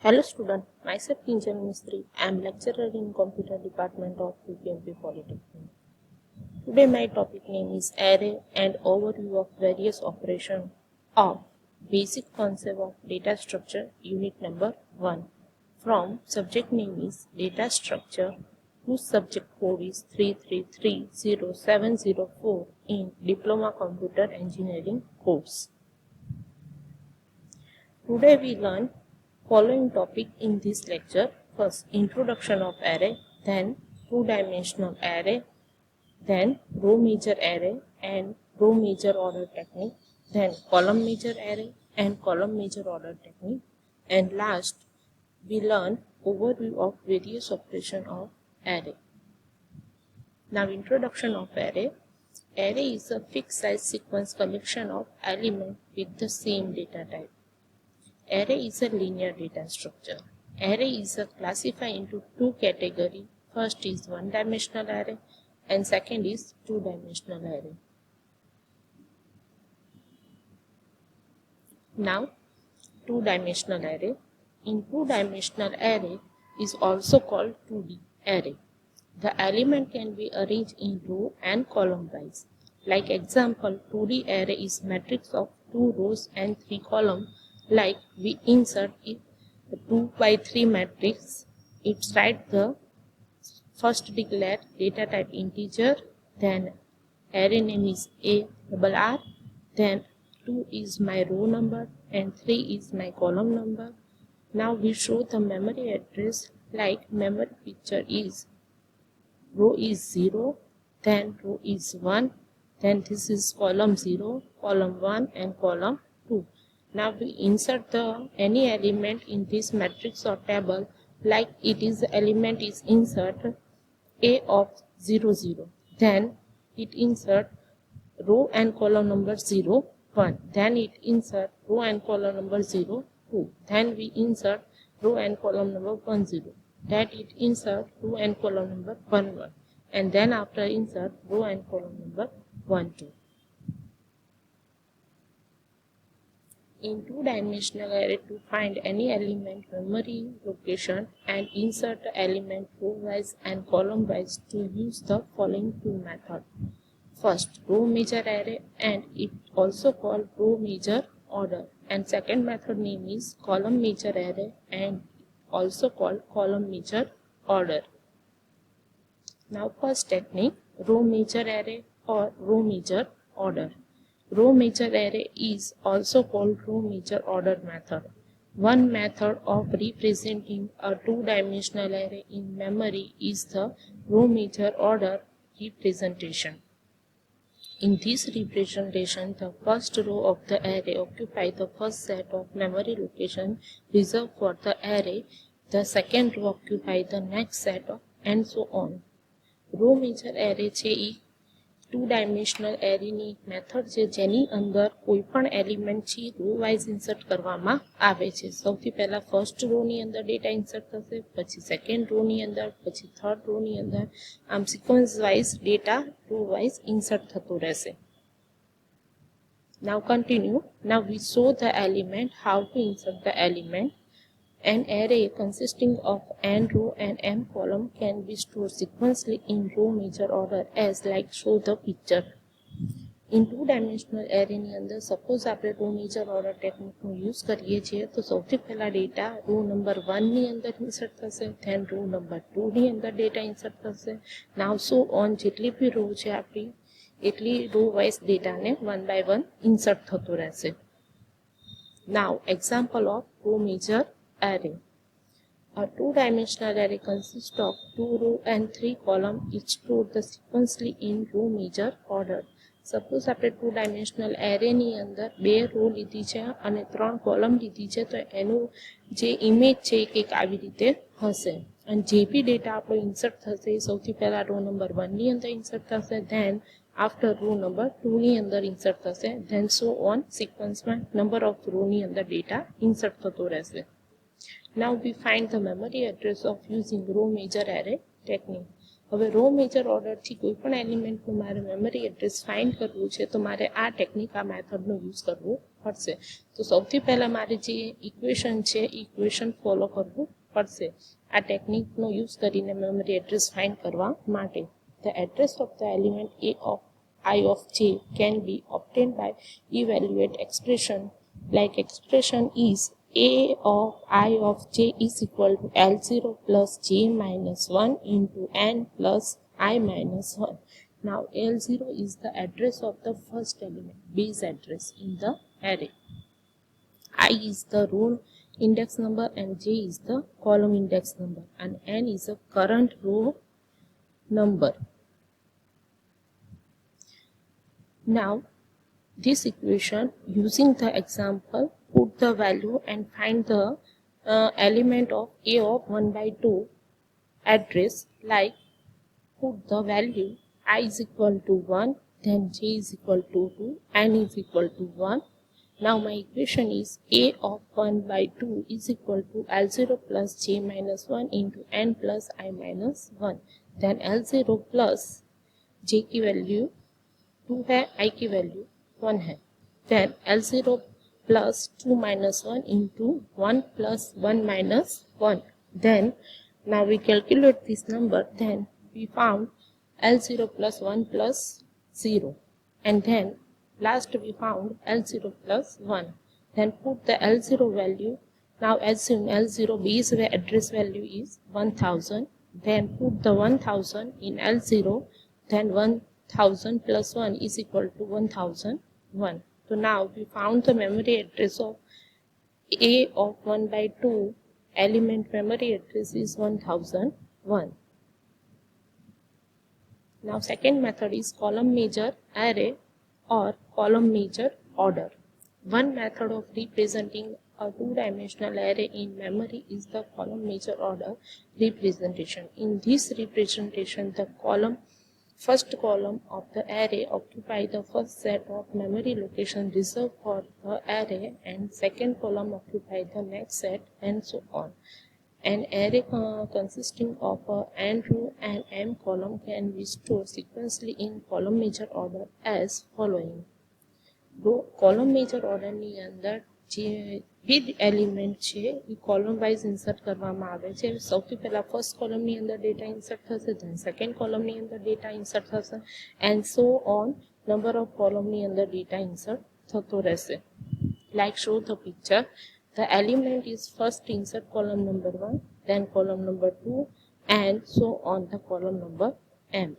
Hello student, myself Kinjal Mistry. I am lecturer in Computer Department of UPMP Polytechnic. Today my topic name is Array and Overview of Various Operations of Basic Concept of Data Structure, Unit number 1. From subject name is Data Structure, whose subject code is 3330704 in Diploma Computer Engineering course. Today we learn following topic in this lecture. First, introduction of array, then two-dimensional array, then row measure array and row measure order technique, then column measure array and column measure order technique, and last we learn overview of various operation of array. Now, introduction of array. Array is a fixed size sequence collection of elements with the same data type. Array is a linear data structure. Array is classified into two categories. First is one-dimensional array and second is two-dimensional array. Now, two-dimensional array. In two-dimensional array is also called 2D array. The element can be arranged in row and column wise. Like example, 2D array is matrix of 2 rows and 3 columns. Like we insert a 2 by 3 matrix, it write the first declare data type integer, then array name is ARR, then 2 is my row number and 3 is my column number. Now we show the memory address, like memory picture is row is 0, then row is 1, then this is column 0, column 1 and column 2. Now we insert any element in this matrix or table, like it is the element is insert A of 0 0. Then it insert row and column number 0 1. Then it insert row and column number 0 2. Then we insert row and column number 1 0. That it insert row and column number 1 1. And then after insert row and column number 1 2. In two-dimensional array, to find any element memory location and insert the element row-wise and column-wise, to use the following two methods. First, row measure array, and it also called row measure order. And second method name is column measure array and also called column measure order. Now first technique, row measure array or row measure order. Row measure array is also called row measure order method. One method of representing a two-dimensional array in memory is the row measure order representation. In this representation, the first row of the array occupies the first set of memory location reserved for the array, the second row occupies the next set of, and so on. Row measure array છે two-dimensional array ની method છે જેની અંદર કોઈ પણ element છે row wise insert કરવામાં આવે છે. સૌથી પહેલા ફર્સ્ટ રો ની અંદર ડેટા ઇન્સર્ટ થશે, પછી સેકન્ડ રો ની અંદર, પછી થર્ડ રો ની અંદર, આમ sequence wise data row wise insert થતો રહેશે. Now continue. Now we show the element, how to insert the element. An array consisting of n row and m column can be stored sequentially in row measure order as like show the picture. In two-dimensional array ની અંદર suppose આપણે row major order ટેકનિકનો use કરીએ છીએ તો સૌથી પહેલા data row number 1 ની અંદર ઇન્સર્ટ થશે, ધેન રો નંબર 2 ની અંદર ડેટા ઇન્સર્ટ થશે. નાવ સો ઓન જેટલી બી રો છે આપણી એટલી રો વાઇઝ ડેટાને 1 by 1 ઇન્સર્ટ થતો રહેશે. Now example of row major array. A two-dimensional array consists of 2 rows and 3 columns, each stored sequentially in row measure order. Suppose આપણે two-dimensional array ની અંદર 2 રો લીધી છે અને 3 કોલમ લીધી છે, તો એનું જે ઇમેજ છે એ કંઈક આવી રીતે હશે. અને જે બી ડેટા આપણો ઇન્સર્ટ થશે એ સૌથી પહેલા રો નંબર 1 ની અંદર ઇન્સર્ટ થશે, ધેન આફ્ટર રો નંબર 2 ની અંદર ઇન્સર્ટ થશે, ધેન સો ઓન સિક્વન્સમાં નંબર ઓફ રો ની અંદર ડેટા ઇન્સર્ટ થતો રહેશે. Now we find the memory address of using row measure array technique. હવે રો મેજર ઓર્ડરથી કોઈ પણ એલિમેન્ટનું મારે મેમરી એડ્રેસ ફાઇન્ડ કરવું છે તો મારે આ ટેકનિક, આ મેથડનો યુઝ કરવો પડશે. તો સૌથી પહેલાં મારે જે ઇક્વેશન છે ઇક્વેશન ફોલો કરવું પડશે આ ટેકનિકનો યુઝ કરીને મેમરી એડ્રેસ ફાઇન્ડ કરવા માટે. The address of the element a of I of j can be obtained by evaluate expression like expression is a of I of j is equal to L0 plus j minus 1 into n plus I minus 1. Now L0 is the address of the first element, base address in the array. I is the row index number and j is the column index number and n is the current row number. Now this equation using the example put the value and find the element of a of 1 by 2 address like put the value I is equal to 1, then j is equal to 2, n is equal to 1. Now my equation is a of 1 by 2 is equal to L0 plus j minus 1 into n plus I minus 1. Then L0 plus j की value 2 है, I की value 1 है. Then L0 plus 2 minus 1 into 1 plus 1 minus 1. Then now we calculate this number. Then we found L0 plus 1 plus 0. And then last we found L0 plus 1. Then put the L0 value. Now assume L0 base address value is 1000. Then put the 1000 in L0. Then 1000 plus 1 is equal to 1001. So now we found the memory address of a of 1 by 2 element memory address is 1001. Now second method is column measure array or column measure order. One method of representing a two-dimensional array in memory is the column measure order representation. In this representation, the first column of the array occupy the first set of memory location reserved for the array and second column occupy the next set and so on. An array consisting of n row and m column can be stored sequentially in column measure order as following. Column measure order ની અંદર જે with element છે એ column wise insert કરવામાં આવે છે. સૌથી પહેલા first કોલમની અંદર ડેટા ઇન્સર્ટ થશે, ધેન સેકન્ડ કોલમની અંદર ડેટા ઇન્સર્ટ થશે and so on number of કોલમની અંદર ડેટા ઇન્સર્ટ થતો રહેશે. Like show the picture. The element is first insert column number 1, then column number 2 and so on the column number m.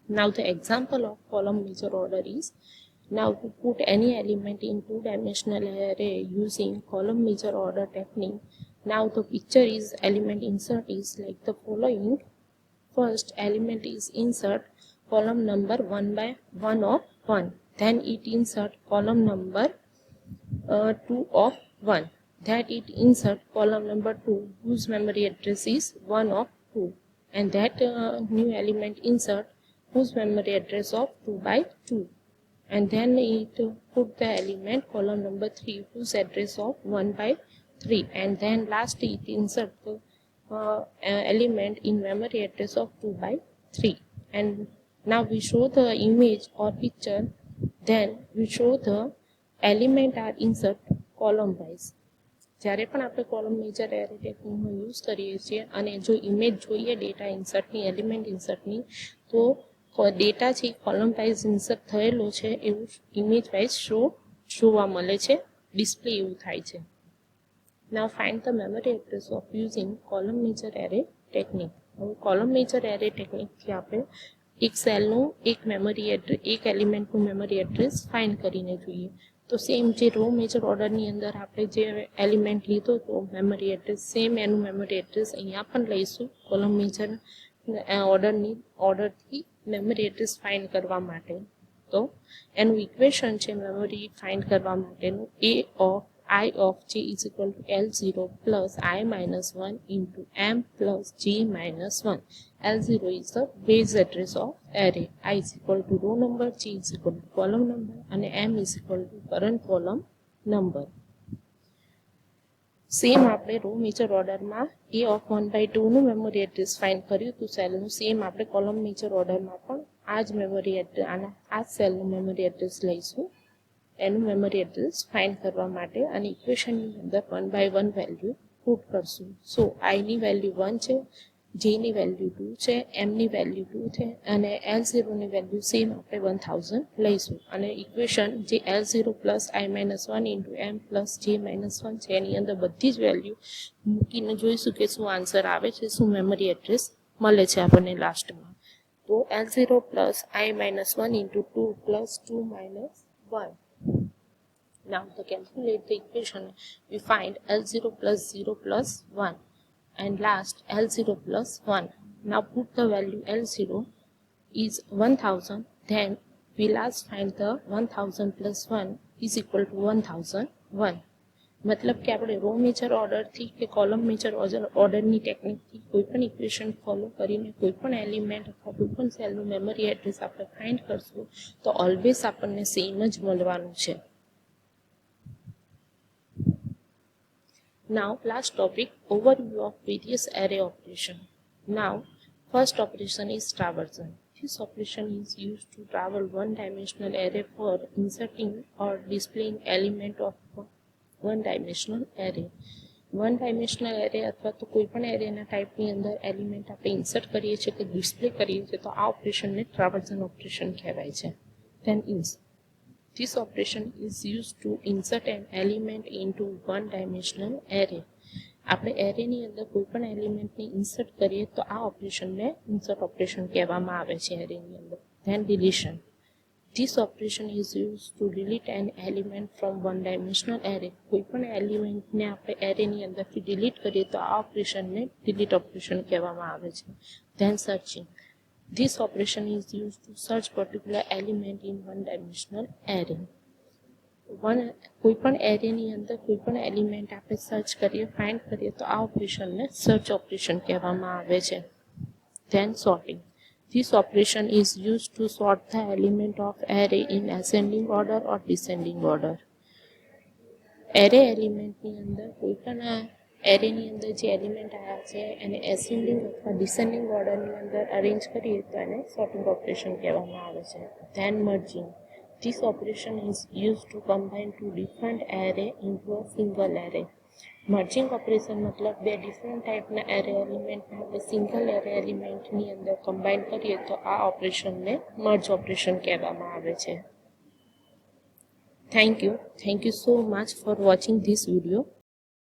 Now the example of column measure order is, now to put any element in two-dimensional array using column measure order technique. Now the picture is element insert is like the following. First element is insert column number 1 by 1 of 1, then it insert column number 2 of 1, that it insert column number 2 whose memory address is 1 of 2, and that new element insert whose memory address of 2 by 2, and then it put the element column number 3 whose address of 1 by 3, and then last it insert the element in memory address of 2 by 3. And now we show the image or picture, then we show the element are insert column wise. જ્યારે પણ આપણે column major array ટેકનિકનો use કરીએ છીએ અને જો image જોઈએ data ઇન્સર્ટની element ઇન્સર્ટની તો data છે કોલમ વાઇઝ ઇન્સર્ટ થયેલો છે એવું ઇમેજ વાઇઝ જોવા મળે છે, ડિસ્પ્લે એવું થાય છે. Now find the memory address of using column measure array technique. હવે કોલમ મેજર એરે ટેકનિકથી આપણે એક સેલનું એક મેમરી એડ્રેસ એક એલિમેન્ટનું મેમરી એડ્રેસ ફાઇન્ડ કરીને જોઈએ. તો સેમ જે રો મેજર ઓર્ડરની અંદર આપણે જે એલિમેન્ટ લીધો હતો મેમરી એડ્રેસ સેમ એનું મેમરી એડ્રેસ અહીંયા પણ લઈશું કોલમ મેજર ઓર્ડરથી મેમરી એડ્રેસ ફાઇન્ડ કરવા માટે. તો એનું ઇક્વેશન છે મેમરી ફાઇન્ડ કરવા માટેનું a of I of j is equal to L0 plus I minus 1 into m plus j minus 1. L0 is the base address of array. I is equal to row number, j is equal to column number and m is equal to current column number. Same આપણે row major ઓર્ડરમાં a of 1 by 2 નું memory address find કર્યું હતું સેલનું, same આપણે column major ઓર્ડરમાં પણ આ જ મેમરી એડ્રેસ આ સેલનું મેમરી એડ્રેસ લઈશું. એનું મેમરી એડ્રેસ ફાઇન્ડ કરવા માટે અને ઇક્વેશનની અંદર 1 by 1 વેલ્યુ પુટ કરશું. સો આઈની વેલ્યુ 1 છે, જેની વેલ્યુ 2 છે, એમની વેલ્યુ 2 છે અને L0ની વેલ્યુ સેમ આપણે 1000 લઈશું. અને ઇક્વેશન જે L0 plus I minus 1 into M plus J minus 1 છે એની અંદર બધી જ વેલ્યુ મૂકીને જોઈશું કે શું આન્સર આવે છે, શું મેમરી એડ્રેસ મળે છે આપણને લાસ્ટમાં. તો L0 plus I minus 1 into 2 plus 2 minus 1. Now to calculate the equation, we find L0 plus 0 plus 1 and last L0 plus 1. Now put the value L0 is 1000, then we last find the 1000 plus 1 is equal to 1001. मतलब कि આપણે row major ઓર્ડરથી કે column major ઓર્ડરની ટેકનિકથી કોઈપણ equation follow કરીને કોઈપણ element અથવા કોઈપણ સેલનું મેમરી એડ્રેસ આપણે ફાઇન્ડ કરશું તો ઓલવેઝ આપણને સેમ જ મળવાનું છે. Now last topic, overview of various array operation. Now first operation is traversal. This operation is used to travel one-dimensional array for inserting or displaying element of one dimensional array. One dimensional array અથવા તો કોઈ પણ એરેના ટાઈપની અંદર element આપણે insert કરીએ છીએ કે ડિસ્પ્લે કરીએ છીએ તો આ ઓપરેશનને ટ્રાવર્સલ ઓપરેશન કહેવાય છે. Then this operation is use to insert an element into one dimensional array. આપણે એરેની અંદર કોઈ પણ એલિમેન્ટને ઇન્સર્ટ કરીએ તો આ ઓપરેશનને ઇન્સર્ટ ઓપરેશન કહેવામાં આવે છે એરેની અંદર. Than ડિલીશન. This operation is used to delete an element from one-dimensional array. કોઈપણ એલિમેન્ટને આપણે એરેની અંદરથી ડિલીટ કરીએ તો આ ઓપરેશનને ડિલીટ ઓપરેશન કહેવામાં આવે છે. Then searching. This operation is used to search particular element in one-dimensional array. કોઈપણ એરેની અંદર કોઈપણ એલિમેન્ટ આપણે સર્ચ કરીએ, ફાઇન્ડ કરીએ તો આ ઓપરેશનને સર્ચ ઓપરેશન કહેવામાં આવે છે. Then sorting. This operation is used to sort the element of array in ascending order or descending order. Array એલિમેન્ટની અંદર કોઈપણ એરેની અંદર જે એલિમેન્ટ આવ્યા છે એને એસેન્ડિંગ અથવા ડિસેન્ડિંગ ઓર્ડરની અંદર અરેન્જ કરીએ તો એને સોર્ટિંગ ઓપરેશન કહેવામાં આવે છે. Then merging. This operation is used to combine two different array into a single array. Merging operation મતલબ બે ડિફરન્ટ ટાઈપના એરે એલિમેન્ટને આપણે સિંગલ એરે એલિમેન્ટની અંદર કમ્બાઈન કરીએ તો આ ઓપરેશનને મર્જ ઓપરેશન કહેવામાં આવે છે. Thank you so much for watching this video.